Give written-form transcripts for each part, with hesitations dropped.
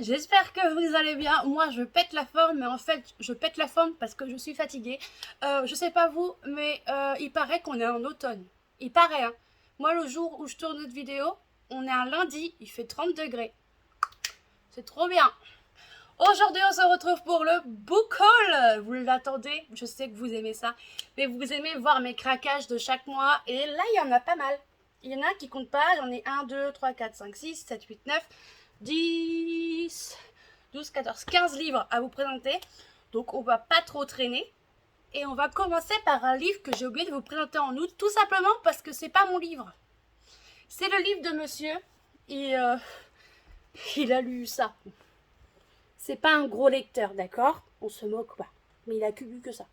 J'espère que vous allez bien. Moi, je pète la forme, mais en fait, je pète la forme parce que je suis fatiguée. Je sais pas vous, mais il paraît qu'on est en automne. Il paraît, hein. Moi, le jour où je tourne notre vidéo, on est un lundi, il fait 30 degrés. C'est trop bien. Aujourd'hui, on se retrouve pour le book haul. Vous l'attendez, je sais que vous aimez ça. Mais vous aimez voir mes craquages de chaque mois. Et là, il y en a pas mal. Il y en a qui comptent pas. J'en ai 1, 2, 3, 4, 5, 6, 7, 8, 9, 10, 12, 14, 15 livres à vous présenter. Donc, on va pas trop traîner. Et on va commencer par un livre que j'ai oublié de vous présenter en août. Tout simplement parce que c'est pas mon livre. C'est le livre de monsieur. Et il a lu ça. C'est pas un gros lecteur, d'accord? On se moque pas. Mais il a que lu que ça.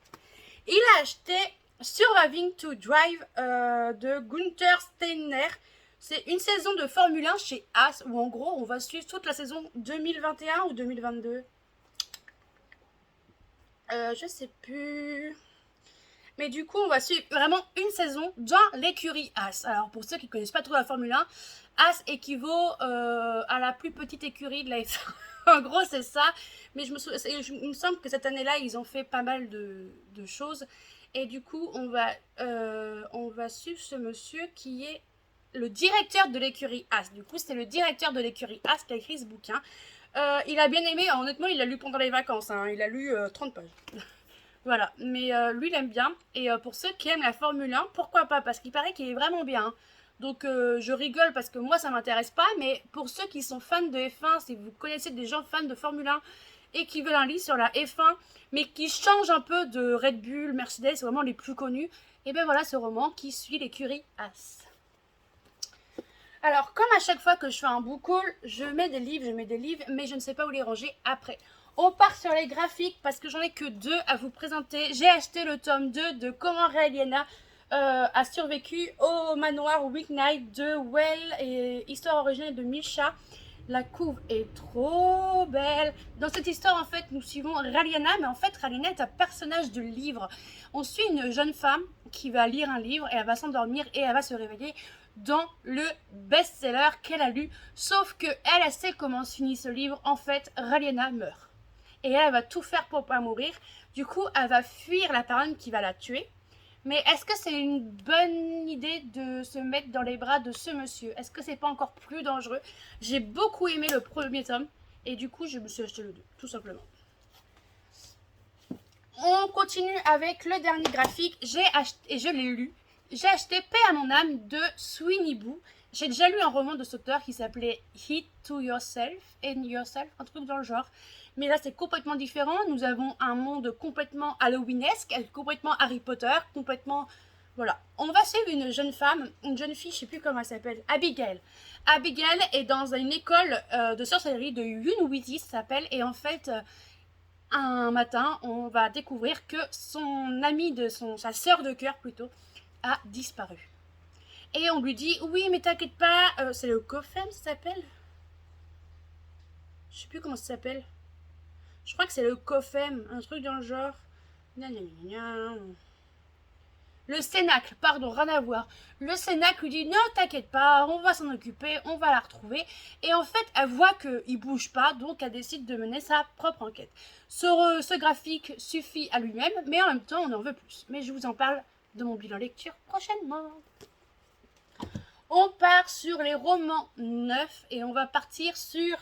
Il a acheté Surviving to Drive de Gunther Steiner. C'est une saison de Formule 1 chez As, où en gros, on va suivre toute la saison 2021 ou 2022. Je sais plus. Mais du coup, on va suivre vraiment une saison dans l'écurie As. Alors, pour ceux qui ne connaissent pas trop la Formule 1, As équivaut à la plus petite écurie de la F1. En gros, c'est ça. Mais il me semble que cette année-là, ils ont fait pas mal de choses. Et du coup, on va suivre ce monsieur qui est le directeur de l'écurie As. Du coup, c'est le directeur de l'écurie As qui a écrit ce bouquin. Il a bien aimé. Honnêtement, il l'a lu pendant les vacances. Hein. Il a lu 30 pages. Voilà, mais lui il aime bien. Et pour ceux qui aiment la Formule 1, pourquoi pas? Parce qu'il paraît qu'il est vraiment bien. Hein. Donc je rigole parce que moi ça m'intéresse pas, mais pour ceux qui sont fans de F1, si vous connaissez des gens fans de Formule 1 et qui veulent un livre sur la F1, mais qui change un peu de Red Bull, Mercedes, vraiment les plus connus, et bien voilà ce roman qui suit l'écurie As. Alors comme à chaque fois que je fais un book haul, je mets des livres, mais je ne sais pas où les ranger après. On part sur les graphiques parce que j'en ai que 2 à vous présenter. J'ai acheté le tome 2 de Comment Raeliana a survécu au manoir Weeknight de Well et histoire originale de Misha. La couve est trop belle. Dans cette histoire, en fait, nous suivons Raeliana, mais en fait, Raeliana est un personnage de livre. On suit une jeune femme qui va lire un livre et elle va s'endormir et elle va se réveiller dans le best-seller qu'elle a lu. Sauf que elle sait comment se finit ce livre. En fait, Raeliana meurt. Et elle va tout faire pour pas mourir. Du coup, elle va fuir la personne qui va la tuer. Mais est-ce que c'est une bonne idée de se mettre dans les bras de ce monsieur? Est-ce que c'est pas encore plus dangereux? J'ai beaucoup aimé le premier tome. Et du coup, je me suis acheté le 2, tout simplement. On continue avec le dernier graphique. J'ai acheté, et je l'ai lu, j'ai acheté Paix à mon âme de Sweeney Boo. J'ai déjà lu un roman de cet auteur qui s'appelait Hit to Yourself, and Yourself, un truc dans le genre. Mais là, c'est complètement différent. Nous avons un monde complètement halloweenesque, complètement Harry Potter, complètement... Voilà. On va suivre une jeune femme, une jeune fille, je sais plus comment elle s'appelle, Abigail. Abigail est dans une école de sorcellerie de Unwithy, ça s'appelle, et en fait... un matin, on va découvrir que son amie, sa sœur de cœur plutôt, a disparu. Et on lui dit, oui, mais t'inquiète pas, c'est le COFEM, ça s'appelle? Je sais plus comment ça s'appelle. Je crois que c'est le COFEM, un truc dans le genre. Le Cénacle, pardon, rien à voir. Le Cénacle lui dit, non, t'inquiète pas, on va s'en occuper, on va la retrouver. Et en fait, elle voit qu'il bouge pas, donc elle décide de mener sa propre enquête. Ce graphique suffit à lui-même, mais en même temps, on en veut plus. Mais je vous en parle de mon bilan lecture prochainement. On part sur les romans neufs et on va partir sur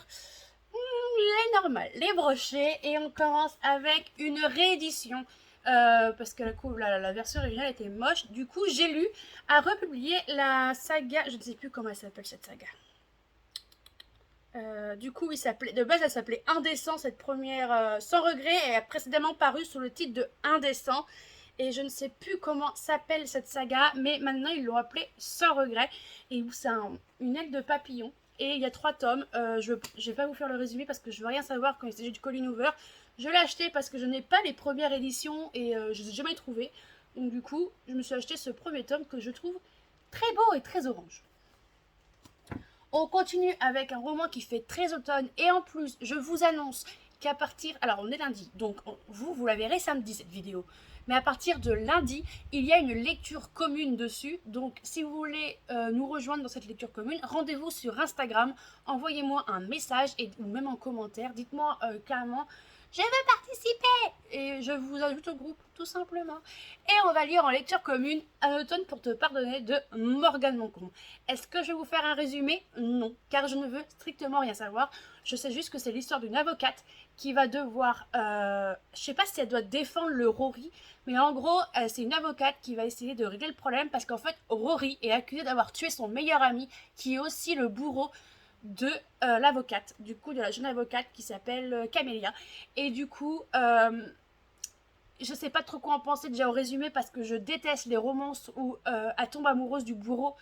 les normales, les brochets. Et on commence avec une réédition. Parce que la version originale était moche. Du coup, j'ai lu à republier la saga. Je ne sais plus comment elle s'appelle cette saga. Du coup, de base, elle s'appelait Indécent, cette première Sans regret, et a précédemment paru sous le titre de Indécent. Et je ne sais plus comment s'appelle cette saga, mais maintenant ils l'ont appelée Sans regret. Et c'est une aile de papillon. Et il y a 3 tomes. Je vais pas vous faire le résumé parce que je veux rien savoir quand il s'agit du Colin Hoover. Je l'ai acheté parce que je n'ai pas les premières éditions et je ne les ai jamais trouvées. Donc du coup, je me suis acheté ce premier tome que je trouve très beau et très orange. On continue avec un roman qui fait très automne. Et en plus, je vous annonce qu'à partir... Alors, on est lundi, donc vous la verrez samedi, cette vidéo. mais à partir de lundi, il y a une lecture commune dessus. Donc si vous voulez nous rejoindre dans cette lecture commune, rendez-vous sur Instagram, envoyez-moi un message ou même en commentaire, dites-moi carrément je veux participer et je vous ajoute au groupe tout simplement. Et on va lire en lecture commune Un automne pour te pardonner de Morgane Moncombe. Est-ce que je vais vous faire un résumé? Non, car je ne veux strictement rien savoir. Je sais juste que c'est l'histoire d'une avocate qui va devoir, je sais pas si elle doit défendre le Rory, mais en gros, c'est une avocate qui va essayer de régler le problème parce qu'en fait, Rory est accusé d'avoir tué son meilleur ami, qui est aussi le bourreau de l'avocate, du coup de la jeune avocate qui s'appelle Camélia. Et du coup, je sais pas trop quoi en penser déjà au résumé parce que je déteste les romances où elle tombe amoureuse du bourreau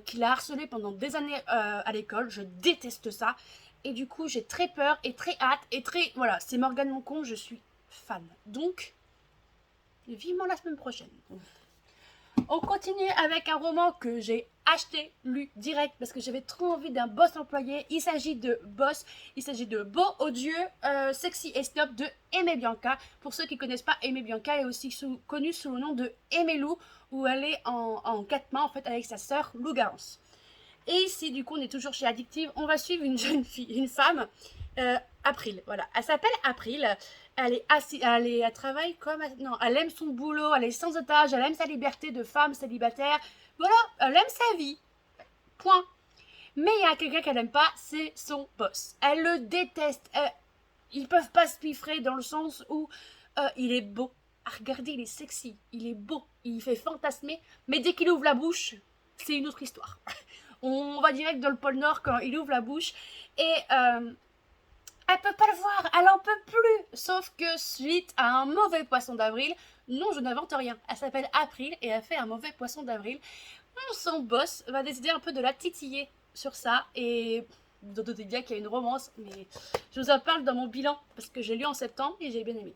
qui l'a harcelée pendant des années à l'école. Je déteste ça. Et du coup, j'ai très peur et très hâte et très... Voilà, c'est Morgane Moncombe, je suis fan. Donc, vivement la semaine prochaine. On continue avec un roman que j'ai acheté, lu direct parce que j'avais trop envie d'un boss employé. Il s'agit de Boss, il s'agit de Beau, odieux, sexy et snob de Aimée Bianca. Pour ceux qui ne connaissent pas, Aimée Bianca est aussi connue sous le nom de Aimée Lou, où elle est en quatre mains en fait avec sa sœur Lou Garance. Et ici, du coup, on est toujours chez Addictive. On va suivre une jeune fille, une femme, April. Voilà, elle s'appelle April. Elle travaille comme... Non, elle aime son boulot, elle est sans otage, elle aime sa liberté de femme célibataire. Voilà, elle aime sa vie. Point. Mais il y a quelqu'un qu'elle n'aime pas, c'est son boss. Elle le déteste. Ils peuvent pas se piffrer dans le sens où il est beau. Ah, regardez, il est sexy, il est beau, il fait fantasmer. Mais dès qu'il ouvre la bouche, c'est une autre histoire. On va direct dans le pôle Nord quand il ouvre la bouche. Et... elle peut pas le voir, elle en peut plus. Sauf que suite à un mauvais poisson d'avril, non, je n'invente rien. Elle s'appelle April et elle fait un mauvais poisson d'avril. Son boss va décider un peu de la titiller sur ça et vous en doutez bien qu'il y a une romance, mais je vous en parle dans mon bilan parce que j'ai lu en septembre et j'ai bien aimé.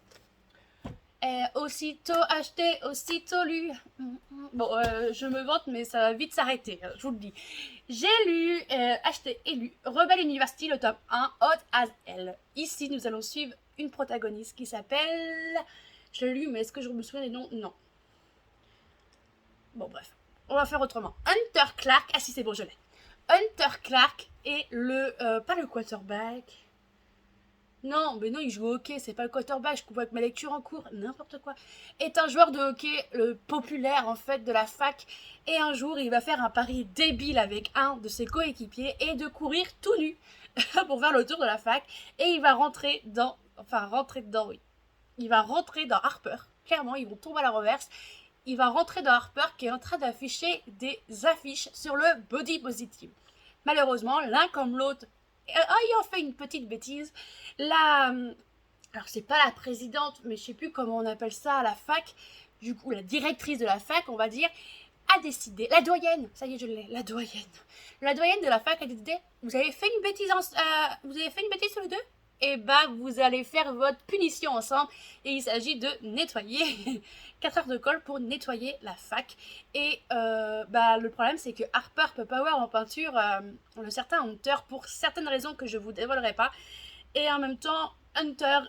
Aussitôt acheté, aussitôt lu. Bon, je me vante, mais ça va vite s'arrêter, je vous le dis. J'ai lu, acheté et lu Rebelle University, le tome 1, Hot as Hell. Ici, nous allons suivre une protagoniste qui s'appelle... Je l'ai lu, mais est-ce que je me souviens des noms? Non. Bon, bref. On va faire autrement. Hunter Clark, ah si, c'est bon, je l'ai. Hunter Clark est le... pas le quarterback... Non, mais non, il joue au hockey, c'est pas le quarterback, je coupe avec ma lecture en cours, n'importe quoi. Est un joueur de hockey populaire en fait de la fac et un jour il va faire un pari débile avec un de ses coéquipiers et de courir tout nu pour faire le tour de la fac et il va rentrer dedans, oui. Il va rentrer dans Harper, clairement ils vont tomber à la reverse. Il va rentrer dans Harper qui est en train d'afficher des affiches sur le body positive. Malheureusement, l'un comme l'autre ayant fait une petite bêtise, alors c'est pas la présidente, mais je sais plus comment on appelle ça à la fac, du coup la directrice de la fac, on va dire, a décidé, la doyenne, ça y est je l'ai, la doyenne de la fac a décidé, vous avez fait une bêtise tous les deux, et bah vous allez faire votre punition ensemble et il s'agit de nettoyer 4 heures de colle pour nettoyer la fac et le problème c'est que Harper peut pas avoir en peinture le certain Hunter pour certaines raisons que je vous dévoilerai pas et en même temps Hunter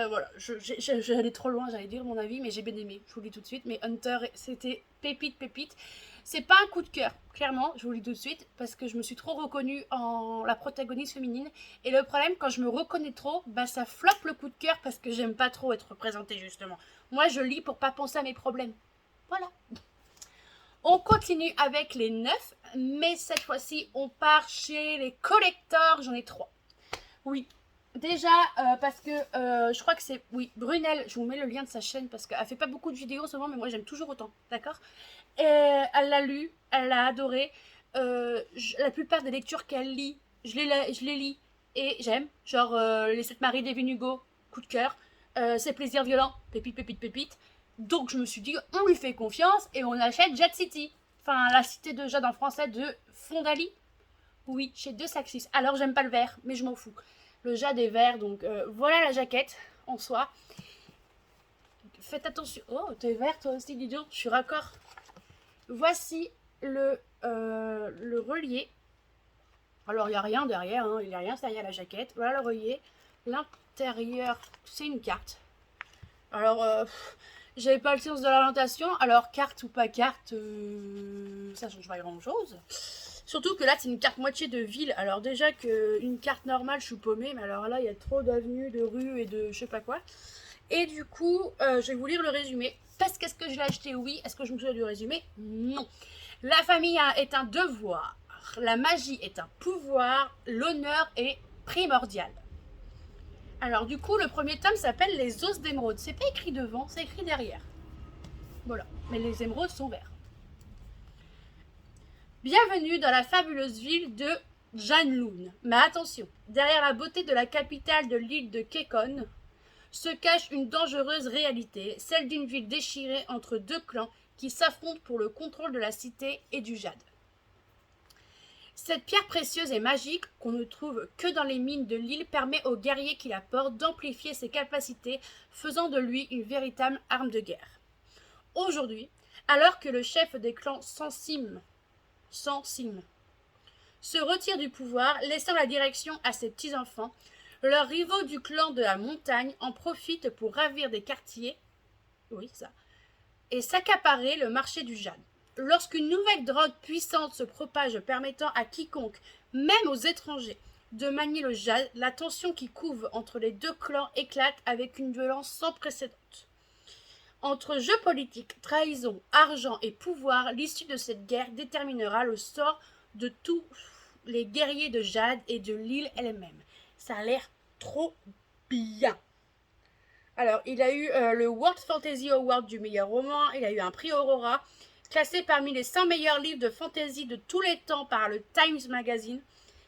voilà, j'allais trop loin, j'allais dire mon avis mais j'ai bien aimé, je vous le dis tout de suite, mais Hunter c'était pépite. C'est pas un coup de cœur, clairement, je vous le dis tout de suite, parce que je me suis trop reconnue en la protagoniste féminine. Et le problème, quand je me reconnais trop, ça floppe le coup de cœur parce que j'aime pas trop être représentée, justement. Moi, je lis pour pas penser à mes problèmes. Voilà. On continue avec les 9, mais cette fois-ci, on part chez les collectors. J'en ai 3. Oui. Déjà, parce que je crois que c'est... Oui, Brunel, je vous mets le lien de sa chaîne parce qu'elle fait pas beaucoup de vidéos en ce moment, mais moi j'aime toujours autant, d'accord? Et elle l'a lu, elle l'a adoré. La plupart des lectures qu'elle lit, je les lis et j'aime. Genre Les 7 maris d'Evelyn Hugo, coup de cœur. Ses plaisirs violents, pépite. Donc je me suis dit, on lui fait confiance et on achète Jet City. Enfin, la cité de Jade en français de Fondali. Oui, chez De Saxis. Alors j'aime pas le vert, mais je m'en fous. Le jade est vert, donc voilà la jaquette en soi. Faites attention. Oh, t'es vert toi aussi, dis donc, je suis raccord. Voici le relié. Alors, il n'y a rien derrière, hein, il n'y a rien derrière la jaquette. Voilà le relié. L'intérieur, c'est une carte. Alors, J'avais pas le sens de l'orientation, alors carte ou pas carte, ça change pas grand chose. Surtout que là, c'est une carte moitié de ville. Alors déjà qu'une carte normale, je suis paumée, mais alors là, il y a trop d'avenues, de rues et de je sais pas quoi. Et du coup, je vais vous lire le résumé. Parce qu'est-ce que je l'ai acheté? Oui. Est-ce que je me souviens du résumé? Non. La famille est un devoir. La magie est un pouvoir. L'honneur est primordial. Alors du coup, le premier tome s'appelle Les os d'émeraude. C'est pas écrit devant, c'est écrit derrière. Voilà. Mais les émeraudes sont verts. Bienvenue dans la fabuleuse ville de Janloon. Mais attention, derrière la beauté de la capitale de l'île de Kekon se cache une dangereuse réalité, celle d'une ville déchirée entre deux clans qui s'affrontent pour le contrôle de la cité et du jade. Cette pierre précieuse et magique, qu'on ne trouve que dans les mines de l'île, permet au guerrier qui la porte d'amplifier ses capacités, faisant de lui une véritable arme de guerre. Aujourd'hui, alors que le chef des clans Sansim se retire du pouvoir, laissant la direction à ses petits-enfants, leurs rivaux du clan de la montagne en profitent pour ravir des quartiers, et s'accaparer le marché du jade. Lorsqu'une nouvelle drogue puissante se propage permettant à quiconque, même aux étrangers, de manier le jade, la tension qui couve entre les deux clans éclate avec une violence sans précédent. Entre jeux politiques, trahison, argent et pouvoir, l'issue de cette guerre déterminera le sort de tous les guerriers de Jade et de l'île elle-même. Ça a l'air trop bien. Alors, il a eu le World Fantasy Award du meilleur roman, il a eu un prix Aurora, classé parmi les 100 meilleurs livres de fantasy de tous les temps par le Times Magazine,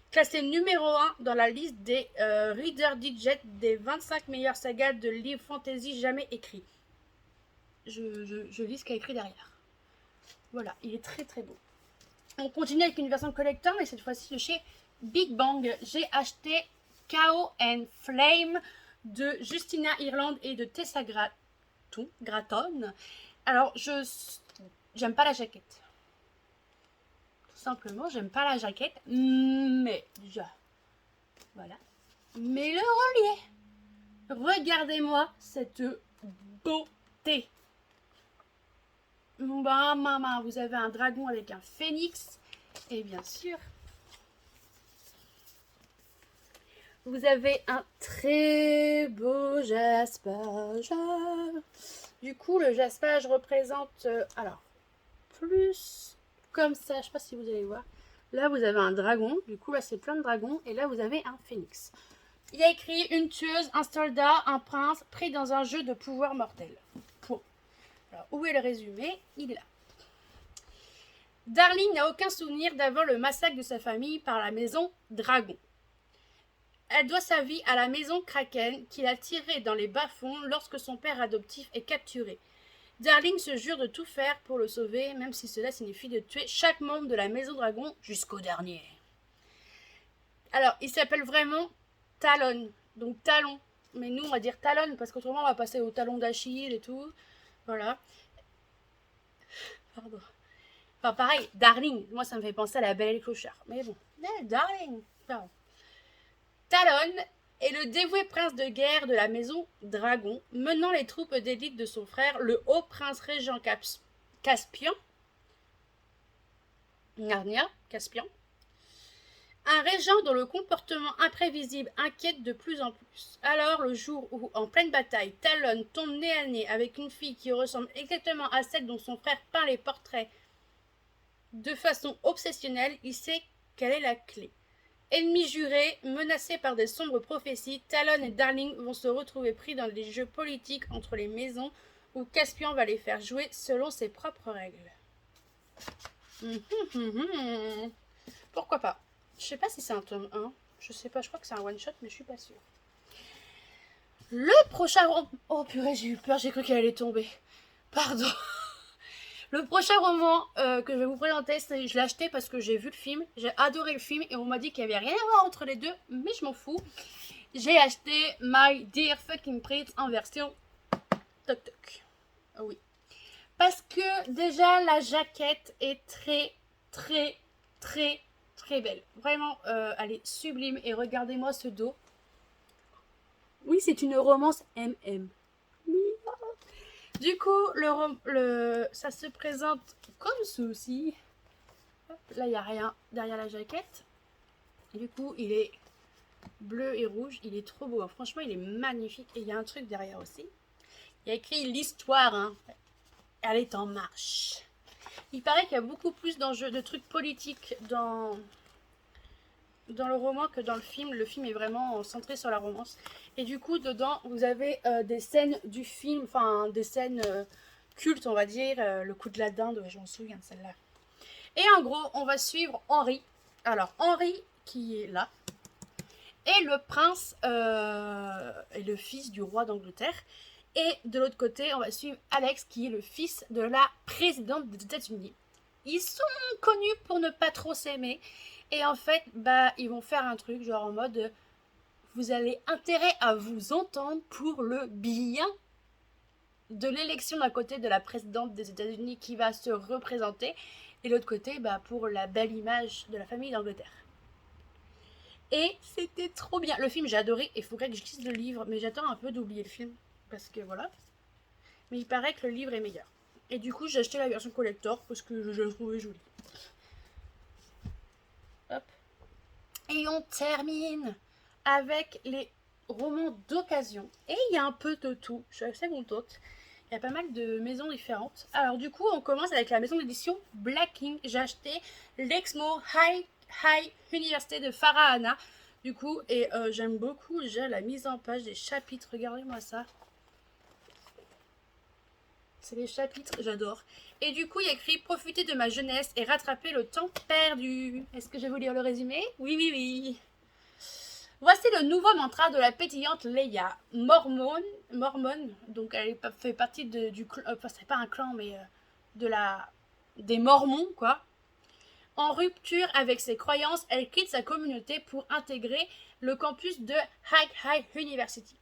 classé numéro 1 dans la liste des Reader Digest des 25 meilleures sagas de livres fantasy jamais écrits. Je lis ce qu'il y a écrit derrière. Voilà, il est très très beau. On continue avec une version collector, mais cette fois-ci de chez Big Bang. J'ai acheté Chaos and Flame de Justina Ireland et de Tessa Gratton. Alors, j'aime pas la jaquette. Tout simplement, j'aime pas la jaquette. Mais, déjà, voilà. Mais le relief. Regardez-moi cette beauté. Bah, maman, vous avez un dragon avec un phénix. Et bien sûr, vous avez un très beau jaspage. Du coup, le jaspage représente, alors, plus comme ça. Je ne sais pas si vous allez voir. Là, vous avez un dragon. Du coup, là, c'est plein de dragons. Et là, vous avez un phénix. Il y a écrit une tueuse, un soldat, un prince, pris dans un jeu de pouvoir mortel. Alors, où est le résumé? Il est là. Darling n'a aucun souvenir d'avant le massacre de sa famille par la maison Dragon. Elle doit sa vie à la maison Kraken qui l'a tirée dans les bas-fonds lorsque son père adoptif est capturé. Darling se jure de tout faire pour le sauver, même si cela signifie de tuer chaque membre de la maison Dragon jusqu'au dernier. Alors, il s'appelle vraiment Talon, donc Talon. Mais nous, on va dire Talon, parce qu'autrement, on va passer au talon d'Achille et tout. Voilà. Pardon. Enfin, pareil, Darling. Moi, ça me fait penser à la Belle et le Clochard. Mais bon, Darling. Pardon. Talon est le dévoué prince de guerre de la maison Dragon, menant les troupes d'élite de son frère, le haut prince régent Caspian. Narnia, Caspian. Un régent dont le comportement imprévisible inquiète de plus en plus. Alors, le jour où, en pleine bataille, Talon tombe nez à nez avec une fille qui ressemble exactement à celle dont son frère peint les portraits de façon obsessionnelle, il sait quelle est la clé. Ennemis jurés, menacés par des sombres prophéties, Talon et Darling vont se retrouver pris dans des jeux politiques entre les maisons où Caspian va les faire jouer selon ses propres règles. Pourquoi pas? Je sais pas si c'est un tome 1. Je sais pas, je crois que c'est un one-shot, mais je suis pas sûre. Le prochain roman... Oh purée, j'ai eu peur, j'ai cru qu'elle allait tomber. Pardon. Le prochain roman que je vais vous présenter, je l'ai acheté parce que j'ai vu le film. J'ai adoré le film et on m'a dit qu'il n'y avait rien à voir entre les deux, mais je m'en fous. J'ai acheté My Dear Fucking Prince en version Toc Toc. Oh oui. Parce que déjà, la jaquette est très, très, très, très belle. Vraiment, elle est sublime. Et regardez-moi ce dos. Oui, c'est une romance MM. Du coup, ça se présente comme ceci. Hop, là, il n'y a rien derrière la jaquette. Du coup, il est bleu et rouge. Il est trop beau. Hein. Franchement, il est magnifique. Et il y a un truc derrière aussi. Il y a écrit l'histoire. Hein. Elle est en marche. Il paraît qu'il y a beaucoup plus d'enjeux, de trucs politiques dans le roman que dans le film. Le film est vraiment centré sur la romance. Et du coup, dedans, vous avez des scènes du film, enfin des scènes cultes, on va dire. Le coup de la dinde, je m'en souviens de celle-là. Et en gros, on va suivre Henri. Alors, Henri qui est là. Et le prince est le fils du roi d'Angleterre. Et de l'autre côté, on va suivre Alex qui est le fils de la présidente des États-Unis. Ils sont connus pour ne pas trop s'aimer. Et en fait, ils vont faire un truc genre en mode vous avez intérêt à vous entendre pour le bien de l'élection d'un côté de la présidente des États-Unis qui va se représenter et de l'autre côté pour la belle image de la famille d'Angleterre. Et c'était trop bien. Le film, j'ai adoré. Il faudrait que je lise le livre, mais j'attends un peu d'oublier le film. Parce que voilà. Mais il paraît que le livre est meilleur. Et du coup, j'ai acheté la version collector parce que je le trouvais jolie. Hop. Et on termine avec les romans d'occasion. Et il y a un peu de tout. Je suis assez contente. Il y a pas mal de maisons différentes. Alors du coup, on commence avec la maison d'édition Black King. J'ai acheté l'Exmo High Université de Farahana. Du coup, et j'aime beaucoup déjà la mise en page des chapitres. Regardez-moi ça. C'est les chapitres, j'adore. Et du coup, il y a écrit « Profiter de ma jeunesse et rattraper le temps perdu ». Est-ce que je vais vous lire le résumé? Oui, oui, oui. Voici le nouveau mantra de la pétillante Leia, Mormon, donc elle fait partie du clan, enfin c'est pas un clan, mais des Mormons, quoi. En rupture avec ses croyances, elle quitte sa communauté pour intégrer le campus de High University.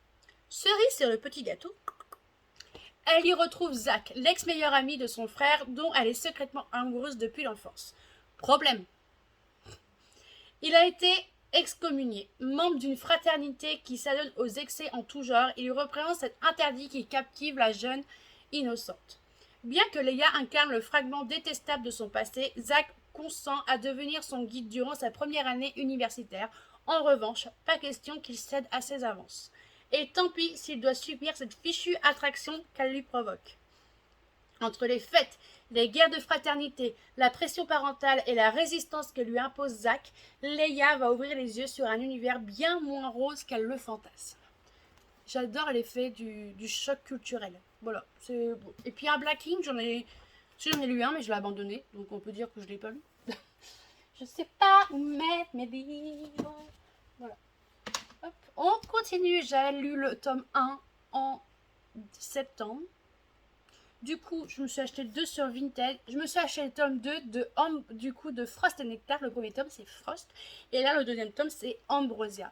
Cerise sur le petit gâteau, elle y retrouve Zach, l'ex-meilleur ami de son frère, dont elle est secrètement amoureuse depuis l'enfance. Problème. Il a été excommunié, membre d'une fraternité qui s'adonne aux excès en tout genre, il représente cet interdit qui captive la jeune innocente. Bien que Leia incarne le fragment détestable de son passé, Zach consent à devenir son guide durant sa première année universitaire. En revanche, pas question qu'il cède à ses avances. Et tant pis s'il doit subir cette fichue attraction qu'elle lui provoque. Entre les fêtes, les guerres de fraternité, la pression parentale et la résistance que lui impose Zach, Leia va ouvrir les yeux sur un univers bien moins rose qu'elle le fantasme. J'adore l'effet du choc culturel. Voilà. Et puis un Black King, j'en ai lu un, mais je l'ai abandonné. Donc on peut dire que je ne l'ai pas lu. Je sais pas où mettre mes livres. Voilà. Hop. On continue. J'ai lu le tome 1 en septembre. Du coup, je me suis acheté le 2 sur Vinted. Je me suis acheté le tome 2 de Frost et Nectar. Le premier tome, c'est Frost. Et là, le deuxième tome, c'est Ambrosia.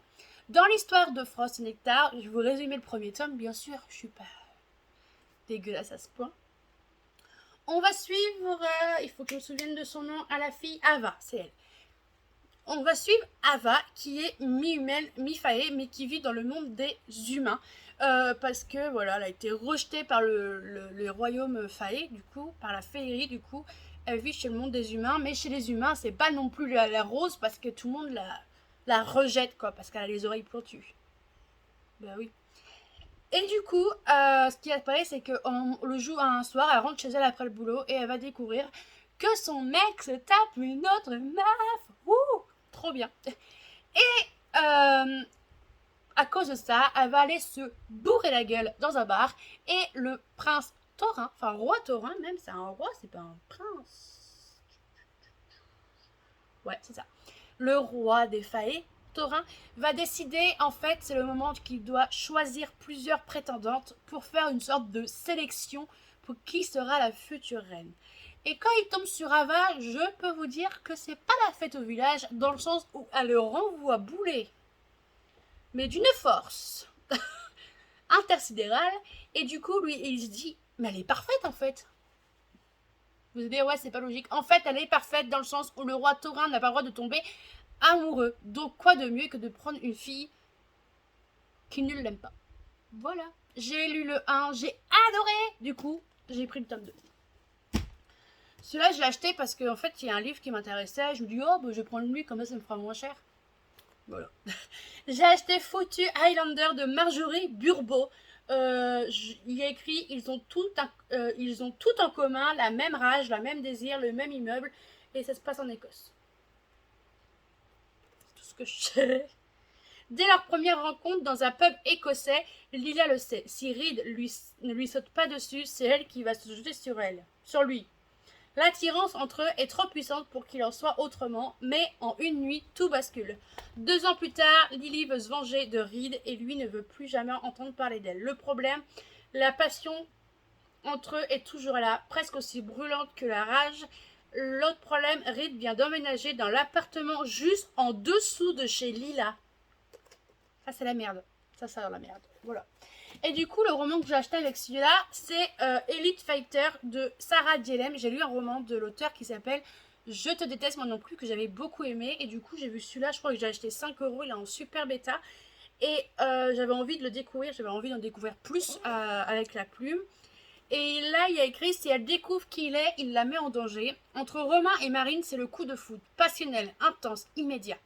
Dans l'histoire de Frost et Nectar, je vais vous résumer le premier tome. Bien sûr, je suis pas dégueulasse à ce point. On va suivre, il faut que je me souvienne de son nom, à la fille Ava, c'est elle. On va suivre Ava, qui est mi-humaine, mi-faée, mais qui vit dans le monde des humains. Parce que voilà, elle a été rejetée par le royaume faé, du coup, par la féerie, du coup. Elle vit chez le monde des humains, mais chez les humains, c'est pas non plus la rose, parce que tout le monde la rejette, quoi, parce qu'elle a les oreilles pointues. Bah oui. Et du coup, ce qui apparaît, c'est qu'on le joue un soir, elle rentre chez elle après le boulot, et elle va découvrir que son mec se tape une autre meuf. Ouh, trop bien. Et à cause de ça, elle va aller se bourrer la gueule dans un bar, et le prince taurin, enfin roi taurin même, c'est un roi, c'est pas un prince. Ouais, c'est ça. Le roi des faées, taurin, va décider, en fait, c'est le moment qu'il doit choisir plusieurs prétendantes pour faire une sorte de sélection pour qui sera la future reine. Et quand il tombe sur Ava, je peux vous dire que c'est pas la fête au village, dans le sens où elle le renvoie bouler, mais d'une force intersidérale, et du coup, lui, il se dit, mais elle est parfaite, en fait. Vous allez dire, ouais, c'est pas logique. En fait, elle est parfaite dans le sens où le roi taurin n'a pas le droit de tomber amoureux. Donc, quoi de mieux que de prendre une fille qui ne l'aime pas. Voilà. J'ai lu le 1, j'ai adoré. Du coup, j'ai pris le tome 2. Celui-là, je l'ai acheté parce qu'en fait, il y a un livre qui m'intéressait. Je me dis, oh, bah, je vais prendre lui, comme ça me fera moins cher. Voilà. J'ai acheté Foutu Highlander de Marjorie Burbo. Il y a écrit, ils ont tout en commun, la même rage, la même désir, le même immeuble, et ça se passe en Écosse. C'est tout ce que je sais. Dès leur première rencontre dans un pub écossais, Lila le sait. Si Reed ne lui saute pas dessus, c'est elle qui va se jeter sur lui. L'attirance entre eux est trop puissante pour qu'il en soit autrement, mais en une nuit, tout bascule. 2 ans plus tard, Lily veut se venger de Reed et lui ne veut plus jamais entendre parler d'elle. Le problème, la passion entre eux est toujours là, presque aussi brûlante que la rage. L'autre problème, Reed vient d'emménager dans l'appartement juste en dessous de chez Lila. Ça, c'est la merde. Ça sent la merde. Voilà. Et du coup, le roman que j'ai acheté avec celui-là, c'est Elite Fighter de Sarah Djelem. J'ai lu un roman de l'auteur qui s'appelle Je te déteste moi non plus, que j'avais beaucoup aimé. Et du coup, j'ai vu celui-là, je crois que j'ai acheté 5 €, il est en super bêta. Et j'avais envie de le découvrir, j'avais envie d'en découvrir plus avec la plume. Et là, il y a écrit, si elle découvre qui il est, il la met en danger. Entre Romain et Marine, c'est le coup de foudre, passionnel, intense, immédiat.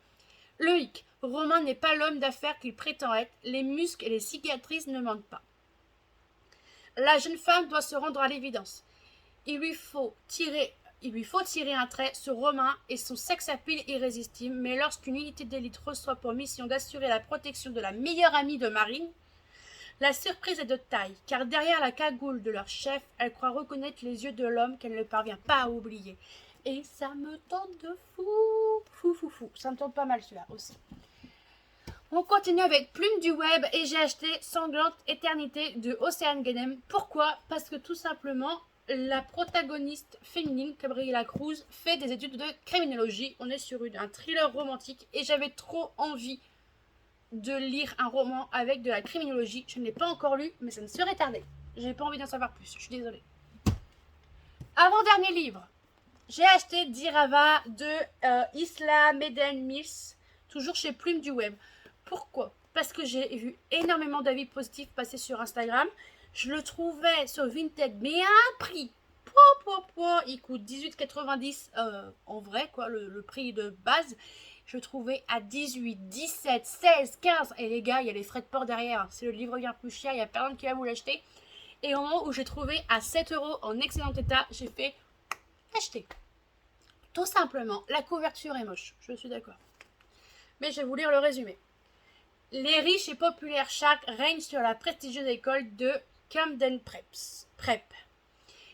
Le hic, Romain n'est pas l'homme d'affaires qu'il prétend être, les muscles et les cicatrices ne mentent pas. La jeune femme doit se rendre à l'évidence. Il lui faut tirer un trait sur Romain et son sex-appeal irrésistible, mais lorsqu'une unité d'élite reçoit pour mission d'assurer la protection de la meilleure amie de Marine, la surprise est de taille, car derrière la cagoule de leur chef, elle croit reconnaître les yeux de l'homme qu'elle ne parvient pas à oublier. Et ça me tente de fou. Ça me tente pas mal celui-là aussi. On continue avec Plume du Web et j'ai acheté Sanglante Éternité de Océane Guénem. Pourquoi? Parce que tout simplement, la protagoniste féminine, Gabriela Cruz, fait des études de criminologie. On est sur un thriller romantique et j'avais trop envie de lire un roman avec de la criminologie. Je ne l'ai pas encore lu, mais ça ne serait tardé. J'ai pas envie d'en savoir plus, je suis désolée. Avant-dernier livre. J'ai acheté Dirava de Isla Meden Mills, toujours chez Plume du Web. Pourquoi? Parce que j'ai vu énormément d'avis positifs passer sur Instagram. Je le trouvais sur Vinted, mais à un prix. Il coûte 18,90 en vrai, quoi, le prix de base. Je le trouvais à 18, 17, 16, 15. Et les gars, il y a les frais de port derrière. Si le livre vient plus cher, il n'y a personne qui va vous l'acheter. Et au moment où j'ai trouvé à 7 € en excellent état, j'ai fait acheter. Tout simplement, la couverture est moche, je suis d'accord. Mais je vais vous lire le résumé. Les riches et populaires Sharks règnent sur la prestigieuse école de Camden Prep.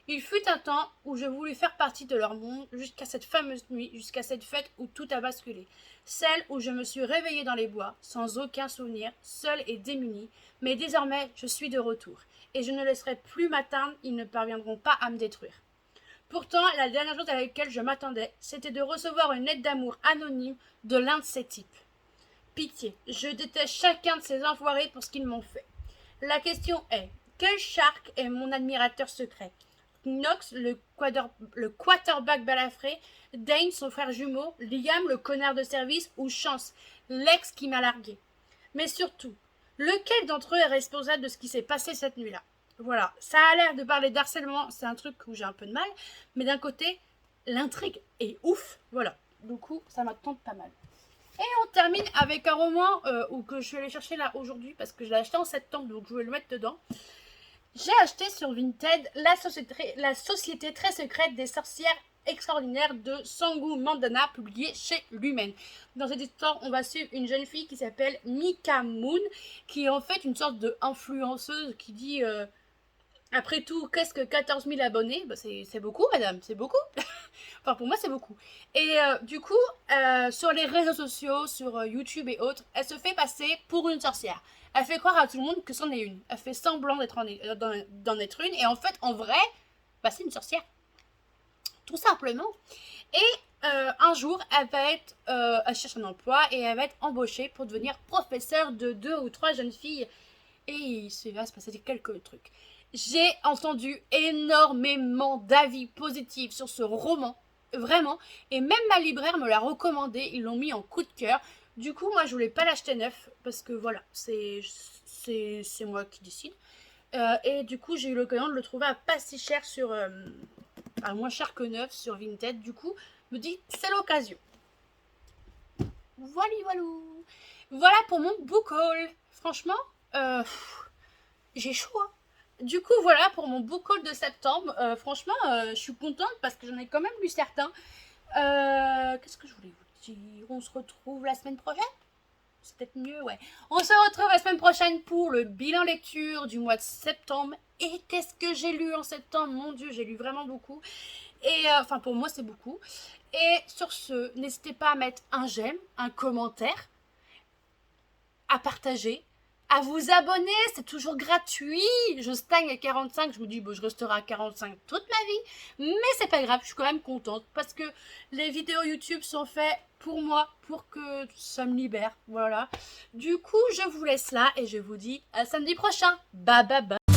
Il fut un temps où je voulus faire partie de leur monde jusqu'à cette fameuse nuit, jusqu'à cette fête où tout a basculé. Celle où je me suis réveillée dans les bois, sans aucun souvenir, seule et démunie. Mais désormais, je suis de retour. Et je ne laisserai plus m'atteindre, ils ne parviendront pas à me détruire. Pourtant, la dernière chose à laquelle je m'attendais, c'était de recevoir une lettre d'amour anonyme de l'un de ces types. Pitié, je déteste chacun de ces enfoirés pour ce qu'ils m'ont fait. La question est, quel Shark est mon admirateur secret? Knox, le quarterback balafré, Dane, son frère jumeau, Liam, le connard de service, ou Chance, l'ex qui m'a largué. Mais surtout, lequel d'entre eux est responsable de ce qui s'est passé cette nuit-là? Voilà, ça a l'air de parler d'harcèlement, c'est un truc où j'ai un peu de mal, mais d'un côté, l'intrigue est ouf, voilà. Du coup, ça m'attend pas mal. Et on termine avec un roman que je suis allée chercher là aujourd'hui, parce que je l'ai acheté en septembre, donc je vais le mettre dedans. J'ai acheté sur Vinted la société très secrète des sorcières extraordinaires de Sangu Mandana, publiée chez Lumen. Dans cette histoire, on va suivre une jeune fille qui s'appelle Mika Moon, qui est en fait une sorte d'influenceuse qui dit après tout, qu'est-ce que 14 000 abonnés? Bah, c'est beaucoup, madame, c'est beaucoup. Enfin, pour moi, c'est beaucoup. Et du coup, sur les réseaux sociaux, sur YouTube et autres, elle se fait passer pour une sorcière. Elle fait croire à tout le monde que c'en est une. Elle fait semblant d'en être une. Et en fait, en vrai, bah, c'est une sorcière. Tout simplement. Et un jour, elle cherche un emploi et elle va être embauchée pour devenir professeure de 2 ou 3 jeunes filles. Et il va se passer quelques trucs. J'ai entendu énormément d'avis positifs sur ce roman, vraiment, et même ma libraire me l'a recommandé, ils l'ont mis en coup de cœur. Du coup, moi, je voulais pas l'acheter neuf parce que voilà, c'est moi qui décide. Et du coup, j'ai eu l'occasion de le trouver à pas si cher à moins cher que neuf sur Vinted. Du coup, je me dis, c'est l'occasion. Voilà, voilà. Voilà pour mon book haul. Franchement, j'ai chaud, hein. Du coup, voilà pour mon book haul de septembre. Franchement, je suis contente parce que j'en ai quand même lu certains. Qu'est-ce que je voulais vous dire? On se retrouve la semaine prochaine? C'est peut-être mieux, ouais. On se retrouve la semaine prochaine pour le bilan lecture du mois de septembre. Et qu'est-ce que j'ai lu en septembre? Mon Dieu, j'ai lu vraiment beaucoup. Et enfin, pour moi, c'est beaucoup. Et sur ce, n'hésitez pas à mettre un j'aime, un commentaire, à partager, à vous abonner, c'est toujours gratuit. Je stagne à 45, je me dis, bon, je resterai à 45 toute ma vie. Mais c'est pas grave, je suis quand même contente parce que les vidéos YouTube sont faites pour moi, pour que ça me libère. Voilà. Du coup, je vous laisse là et je vous dis à samedi prochain. Bye bye bye.